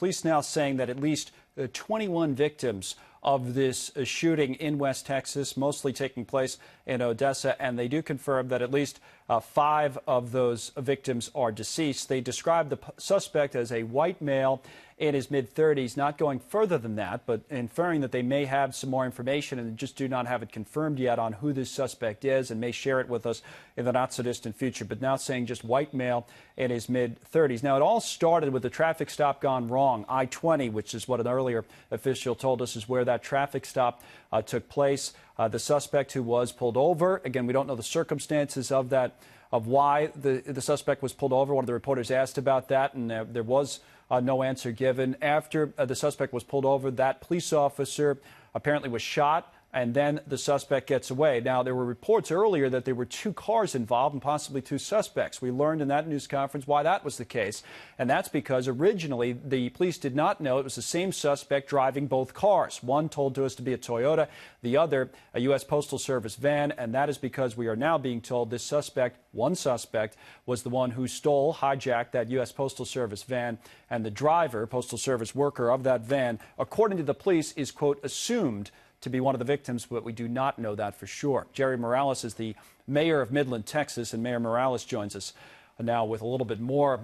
Police now saying that at least 21 victims of this shooting in West Texas, mostly taking place in Odessa, and they do confirm that at least 5 of those victims are deceased. They describe the suspect as a white male in his mid-30s, not going further than that, but inferring that they may have some more information and just do not have it confirmed yet on who this suspect is and may share it with us in the not-so-distant future, but now saying just white male in his mid-30s. Now, it all started with the traffic stop gone wrong, I-20, which is what an earlier official told us is where that traffic stop took place. The suspect who was pulled over, again, we don't know the circumstances of that, of why the suspect was pulled over. One of the reporters asked about that, and there was no answer given. After the suspect was pulled over, that police officer apparently was shot, and then the suspect gets away. Now, there were reports earlier that there were 2 cars involved and possibly 2 suspects. We learned in that news conference why that was the case, and that's because originally the police did not know it was the same suspect driving both cars. One told to us to be a Toyota, the other a U.S. Postal Service van, and that is because we are now being told this suspect, one suspect, was the one who hijacked that U.S. Postal Service van, and the driver, Postal Service worker of that van, according to the police, is, quote, assumed to be one of the victims, but we do not know that for sure. Jerry Morales is the mayor of Midland, Texas, and Mayor Morales joins us now with a little bit more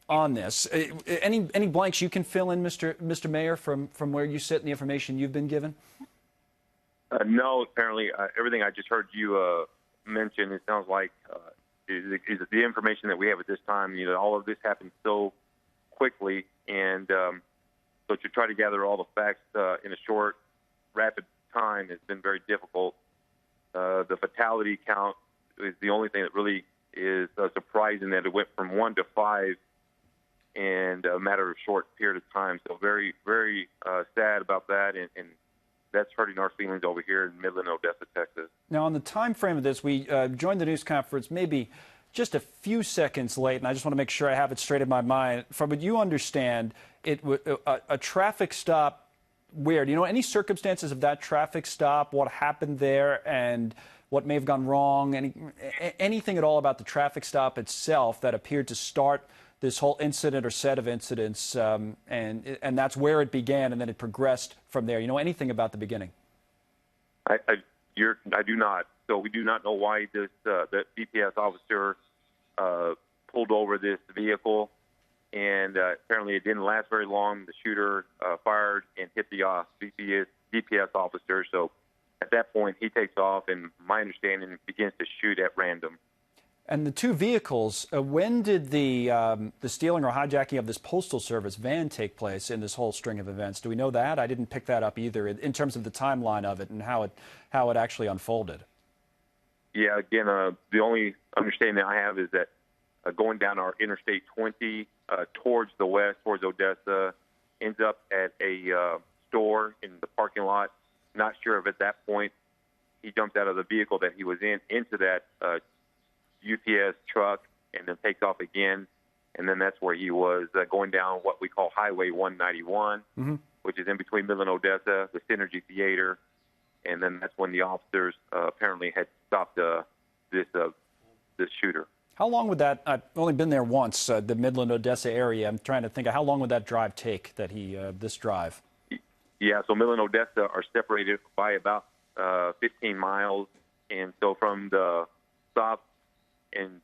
on this. Any blanks you can fill in, Mr. Mayor, from where you sit and the information you've been given? No, apparently everything I just heard you mention, it sounds like is the information that we have at this time. You know, all of this happened so quickly, and so to try to gather all the facts in a short, rapid time has been very difficult. The fatality count is the only thing that really is surprising, that it went from 1 to 5 in a matter of a short period of time. So very, very sad about that, and that's hurting our feelings over here in Midland, Odessa, Texas. Now, on the time frame of this, we joined the news conference maybe just a few seconds late, and I just want to make sure I have it straight in my mind. From what you understand, a traffic stop. Where? Do you know any circumstances of that traffic stop, what happened there, and what may have gone wrong? Anything at all about the traffic stop itself that appeared to start this whole incident or set of incidents, and that's where it began, and then it progressed from there? You know anything about the beginning? I do not. So we do not know why the DPS officer pulled over this vehicle. And apparently it didn't last very long. The shooter fired and hit the DPS officer. So at that point, he takes off, and my understanding begins to shoot at random. And the 2 vehicles, when did the stealing or hijacking of this Postal Service van take place in this whole string of events? Do we know that? I didn't pick that up either in terms of the timeline of it and how it actually unfolded. Yeah, again, the only understanding that I have is that going down our Interstate 20 towards the west, towards Odessa, ends up at a store in the parking lot. Not sure if at that point he jumps out of the vehicle that he was in into that UPS truck and then takes off again. And then that's where he was going down what we call Highway 191, which is in between Midland and Odessa, the Synergy Theater. And then that's when the officers apparently had stopped this shooter. How long would that, I've only been there once, the Midland, Odessa area. I'm trying to think of how long would that drive take, this drive? Yeah, so Midland and Odessa are separated by about 15 miles. And so from the stop and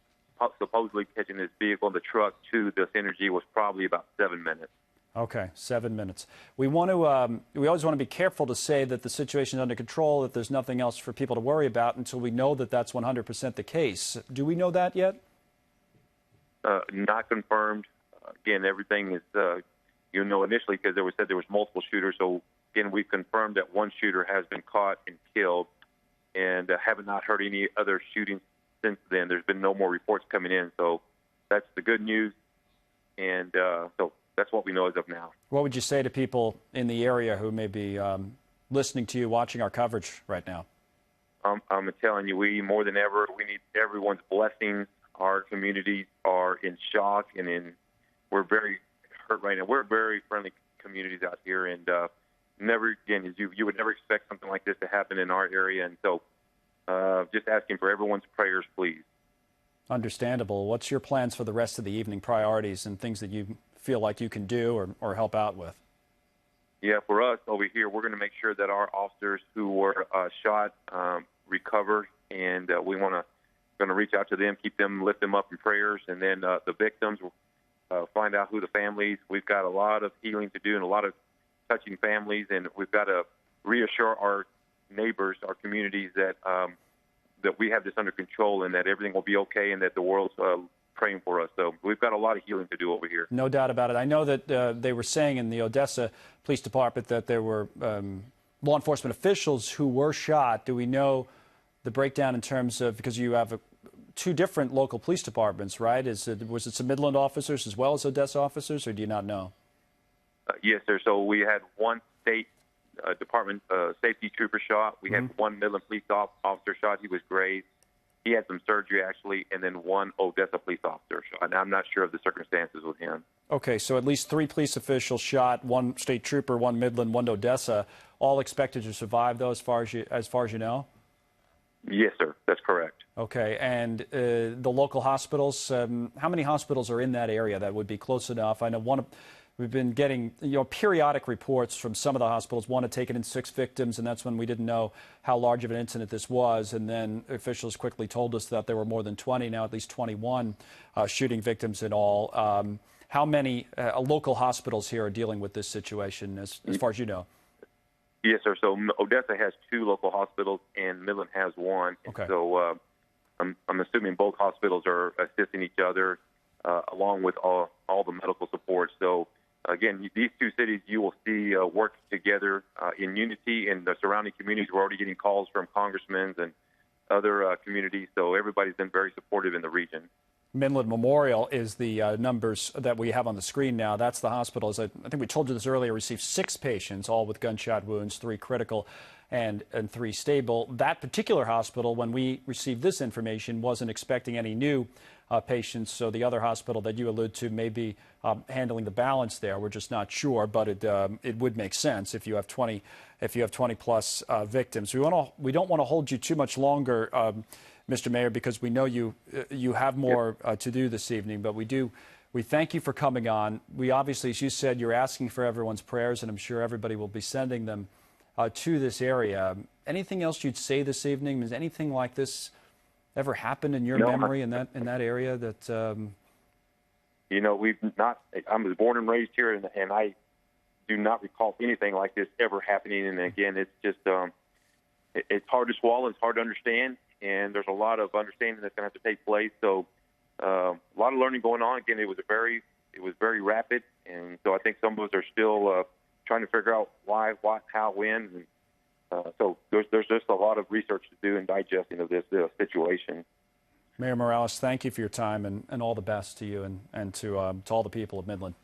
supposedly catching this vehicle, the truck, to the Synergy was probably about 7 minutes. Okay, 7 minutes. We always want to be careful to say that the situation is under control, that there's nothing else for people to worry about until we know that that's 100% the case. Do we know that yet? Not confirmed. Again, everything is, initially, because there was said there was multiple shooters. So again, we've confirmed that one shooter has been caught and killed, and haven't not heard any other shootings since then. There's been no more reports coming in. So that's the good news. And so that's what we know as of now. What would you say to people in the area who may be listening to you, watching our coverage right now? I'm telling you, we more than ever, we need everyone's blessings. Our communities are in shock, and we're very hurt right now. We're very friendly communities out here, and never again, as you would never expect something like this to happen in our area. And so, just asking for everyone's prayers, please. Understandable. What's your plans for the rest of the evening, priorities and things that you feel like you can do or help out with? Yeah, for us over here, we're going to make sure that our officers who were shot recover, and we going to reach out to them, lift them up in prayers, and then the victims, find out who the families. We've got a lot of healing to do and a lot of touching families, and we've got to reassure our neighbors, our communities that that we have this under control and that everything will be okay and that the world's praying for us. So we've got a lot of healing to do over here. No doubt about it. I know that they were saying in the Odessa Police Department that there were law enforcement officials who were shot. Do we know the breakdown in terms of, because you have two different local police departments, right? Was it some Midland officers as well as Odessa officers, or do you not know? Yes, sir. So we had one state department safety trooper shot. We had one Midland police officer shot. He was grazed. He had some surgery, actually, and then one Odessa police officer shot. And I'm not sure of the circumstances with him. Okay, so at least 3 police officials shot, 1 state trooper, 1 Midland, 1 Odessa, all expected to survive, though, as far as you know? Yes, sir. That's correct. Okay, and the local hospitals, how many hospitals are in that area that would be close enough? I know we've been getting periodic reports from some of the hospitals. One had taken in 6 victims, and that's when we didn't know how large of an incident this was. And then officials quickly told us that there were more than 20, now at least 21 shooting victims in all. How many local hospitals here are dealing with this situation, as far as you know? Yes, sir. So Odessa has 2 local hospitals, and Midland has 1. Okay. So I'm assuming both hospitals are assisting each other along with all the medical support. So again, these 2 cities you will see work together in unity, and the surrounding communities. We're already getting calls from congressmen and other communities, so everybody's been very supportive in the region. Midland Memorial is the numbers that we have on the screen now. That's the hospital. As I think we told you this earlier, received 6 patients, all with gunshot wounds, 3 critical and 3 stable. That particular hospital, when we received this information, wasn't expecting any new patients. So the other hospital that you allude to may be handling the balance there. We're just not sure, but it would make sense if you have 20 plus victims. We don't want to hold you too much longer, Mr. Mayor, because we know you have more to do this evening. But we thank you for coming on. We obviously, as you said, you're asking for everyone's prayers, and I'm sure everybody will be sending them to this area. Anything else you'd say this evening? Has anything like this ever happened in your memory in that area? That we've not. I was born and raised here, and I do not recall anything like this ever happening. And again, it's just it's hard to swallow. It's hard to understand, and there's a lot of understanding that's going to have to take place. So a lot of learning going on. Again, it was very rapid, and so I think some of us are still trying to figure out why, what, how, when. And so there's just a lot of research to do and digesting of this situation. Mayor Morales, thank you for your time, and all the best to you and to all the people of Midland.